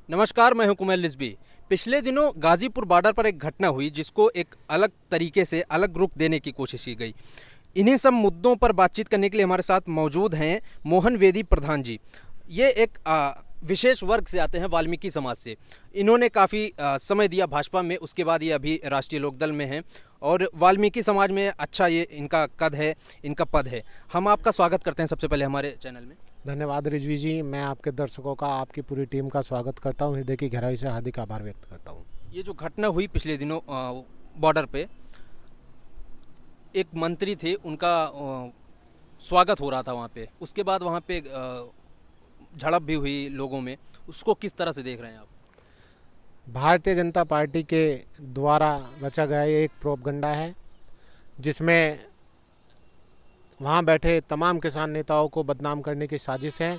नमस्कार, मैं हूं कुमेल रिजवी। पिछले दिनों गाजीपुर बॉर्डर पर एक घटना हुई जिसको एक अलग तरीके से अलग रुख देने की कोशिश की गई। इन्हीं सब मुद्दों पर बातचीत करने के लिए हमारे साथ मौजूद हैं मोहन वेदी प्रधान जी। ये एक विशेष वर्ग से आते हैं, वाल्मीकि समाज से। इन्होंने काफ़ी समय दिया भाजपा में, उसके बाद ये अभी राष्ट्रीय लोकदल में हैं और वाल्मीकि समाज में अच्छा ये इनका कद है, इनका पद है। हम आपका स्वागत करते हैं सबसे पहले हमारे चैनल में। धन्यवाद रिजवी जी। मैं आपके दर्शकों का, आपकी पूरी टीम का स्वागत करता हूँ। हृदय की गहराई से हार्दिक आभार व्यक्त करता हूँ। ये जो घटना हुई पिछले दिनों बॉर्डर पे, एक मंत्री थे, उनका स्वागत हो रहा था वहाँ पे, उसके बाद वहाँ पे झड़प भी हुई लोगों में। उसको किस तरह से देख रहे हैं आप? भारतीय जनता पार्टी के द्वारा रचा गया ये एक प्रोपगंडा है, जिसमें वहाँ बैठे तमाम किसान नेताओं को बदनाम करने की साजिश है।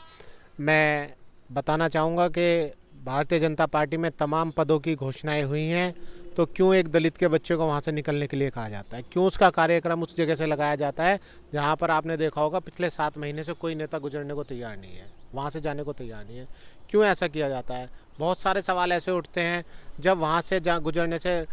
मैं बताना चाहूँगा कि भारतीय जनता पार्टी में तमाम पदों की घोषणाएं हुई हैं, तो क्यों एक दलित के बच्चे को वहाँ से निकलने के लिए कहा जाता है? क्यों उसका कार्यक्रम उस जगह से लगाया जाता है जहाँ पर आपने देखा होगा पिछले 7 महीने से कोई नेता गुजरने को तैयार नहीं है, वहाँ से जाने को तैयार नहीं है? क्यों ऐसा किया जाता है? बहुत सारे सवाल ऐसे उठते हैं। जब वहाँ से जा गुजरने से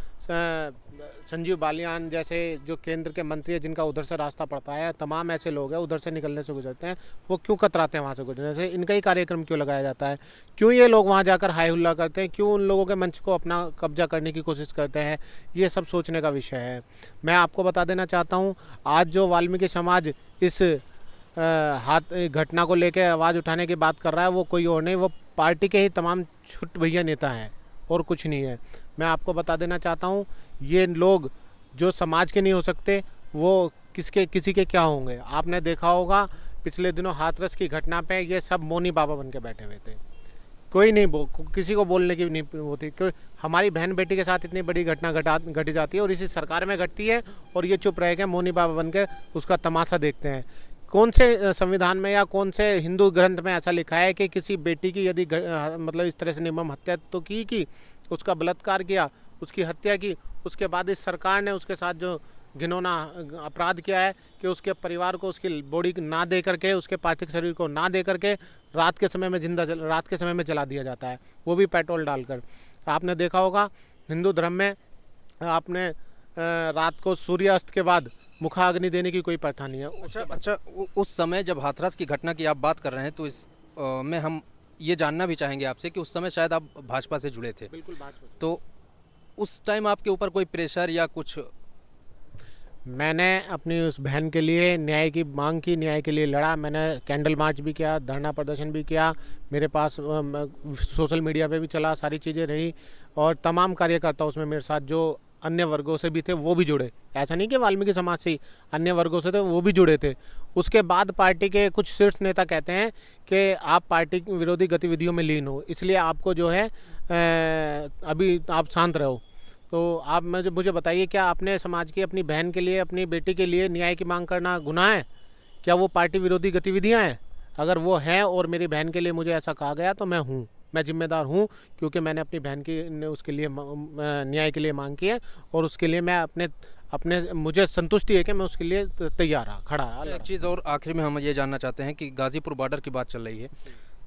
संजीव बालियान जैसे जो केंद्र के मंत्री है, जिनका उधर से रास्ता पड़ता है, तमाम ऐसे लोग हैं उधर से निकलने से गुजरते हैं, वो क्यों कतराते हैं वहाँ से गुजरने से? इनका ही कार्यक्रम क्यों लगाया जाता है? क्यों ये लोग वहाँ जाकर हाई हुल्ला करते हैं? क्यों उन लोगों के मंच को अपना कब्जा करने की कोशिश करते हैं? ये सब सोचने का विषय है। मैं आपको बता देना चाहता हूँ, आज जो वाल्मीकि समाज इस हाथ घटना को लेकर आवाज़ उठाने की बात कर रहा है, वो कोई और नहीं, वो पार्टी के ही तमाम छुट भैया नेता हैं और कुछ नहीं है। मैं आपको बता देना चाहता हूँ, ये लोग जो समाज के नहीं हो सकते, वो किसी के क्या होंगे? आपने देखा होगा पिछले दिनों हाथरस की घटना पे ये सब मौनी बाबा बन के बैठे हुए थे। कोई नहीं किसी को बोलने की नहीं होती कि हमारी बहन बेटी के साथ इतनी बड़ी घटना घटी जाती है और इसी सरकार में घटती है, और ये चुप रह के मौनी बाबा बन के उसका तमाशा देखते हैं। कौन से संविधान में या कौन से हिंदू ग्रंथ में ऐसा लिखा है कि किसी बेटी की यदि मतलब इस तरह से निर्मम हत्या तो की उसका बलात्कार किया, उसकी हत्या की, उसके बाद इस सरकार ने उसके साथ जो घिनौना अपराध किया है कि उसके परिवार को उसकी बॉडी ना दे करके, उसके पार्थिव शरीर को ना दे करके रात के समय में रात के समय में जला दिया जाता है, वो भी पेट्रोल डालकर। आपने देखा होगा हिंदू धर्म में, आपने रात को सूर्यास्त के बाद मुखाग्नि देने की कोई प्रथा नहीं है। अच्छा, उस समय जब हाथरस की घटना की आप बात कर रहे हैं, तो इस में हम ये जानना भी चाहेंगे आपसे कि उस समय शायद आप भाजपा से जुड़े थे। बिल्कुल भाजपा। तो उस टाइम आपके ऊपर कोई प्रेशर या कुछ? मैंने अपनी उस बहन के लिए न्याय की मांग की, न्याय के लिए लड़ा। मैंने कैंडल मार्च भी किया, धरना प्रदर्शन भी किया, मेरे पास सोशल मीडिया पे भी चला, सारी चीज़ें रही, और तमाम कार्यकर्ता उसमें मेरे साथ जो अन्य वर्गों से भी थे वो भी जुड़े। ऐसा नहीं कि वाल्मीकि समाज से ही, अन्य वर्गों से थे वो भी जुड़े थे। उसके बाद पार्टी के कुछ शीर्ष नेता कहते हैं कि आप पार्टी विरोधी गतिविधियों में लीन हो, इसलिए आपको जो है अभी आप शांत रहो। तो आप मुझे बताइए, क्या आपने समाज की अपनी बहन के लिए, अपनी बेटी के लिए न्याय की मांग करना गुनाह है? क्या वो पार्टी विरोधी गतिविधियां हैं? अगर वो हैं और मेरी बहन के लिए मुझे ऐसा कहा गया तो मैं जिम्मेदार हूँ, क्योंकि मैंने अपनी बहन की उसके लिए न्याय के लिए मांग की है, और उसके लिए मैं अपने अपने मुझे संतुष्टि है कि मैं उसके लिए तैयार रहा, खड़ा रहा, अच्छा, एक लड़ा। चीज़ और आखिर में हम ये जानना चाहते हैं कि गाजीपुर बॉर्डर की बात चल रही है,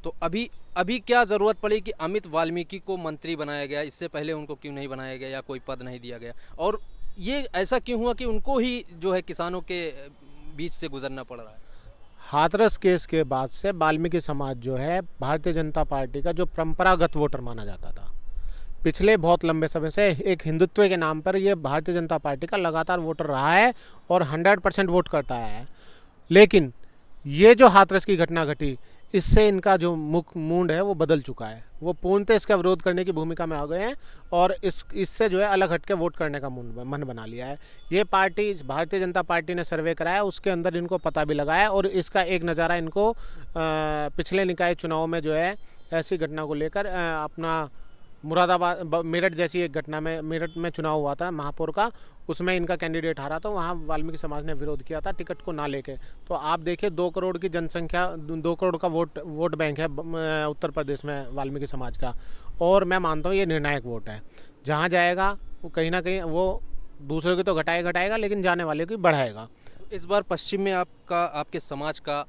तो अभी अभी क्या ज़रूरत पड़ी कि अमित वाल्मीकि को मंत्री बनाया गया? इससे पहले उनको क्यों नहीं बनाया गया या कोई पद नहीं दिया गया? और ये ऐसा क्यों हुआ कि उनको ही जो है किसानों के बीच से गुजरना पड़ रहा है? हाथरस केस के बाद से वाल्मीकि समाज जो है भारतीय जनता पार्टी का जो परंपरागत वोटर माना जाता था, पिछले बहुत लंबे समय से एक हिंदुत्व के नाम पर ये भारतीय जनता पार्टी का लगातार वोटर रहा है और 100% वोट करता है। लेकिन ये जो हाथरस की घटना घटी, इससे इनका जो मुख मूड है वो बदल चुका है। वो पूर्णतः इसका विरोध करने की भूमिका में आ गए हैं, और इससे जो है अलग हटके वोट करने का मन बना लिया है। ये पार्टी, भारतीय जनता पार्टी ने सर्वे कराया, उसके अंदर इनको पता भी लगाया, और इसका एक नज़ारा इनको पिछले निकाय चुनाव में जो है ऐसी घटना को लेकर अपना मुरादाबाद मेरठ जैसी एक घटना में, मेरठ में चुनाव हुआ था महापौर का, उसमें इनका कैंडिडेट हारा, तो वहाँ वाल्मीकि समाज ने विरोध किया था टिकट को ना लेके। तो आप देखिए 2 करोड़ की जनसंख्या, 2 करोड़ का वोट बैंक है उत्तर प्रदेश में वाल्मीकि समाज का, और मैं मानता हूँ ये निर्णायक वोट है। जहाँ जाएगा वो कहीं ना कहीं वो दूसरों की तो घटाएगा, लेकिन जाने वाले की बढ़ाएगा। इस बार पश्चिम में आपका, आपके समाज का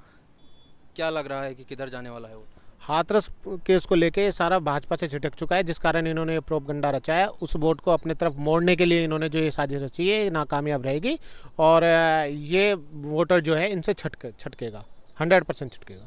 क्या लग रहा है कि किधर जाने वाला है वो? हाथरस केस को लेके ये सारा भाजपा से छिटक चुका है, जिस कारण इन्होंने ये प्रोपगंडा रचा है। उस वोट को अपने तरफ मोड़ने के लिए इन्होंने जो ये साजिश रची है, ये नाकामयाब रहेगी और ये वोटर जो है इनसे छटकेगा, 100% छटकेगा।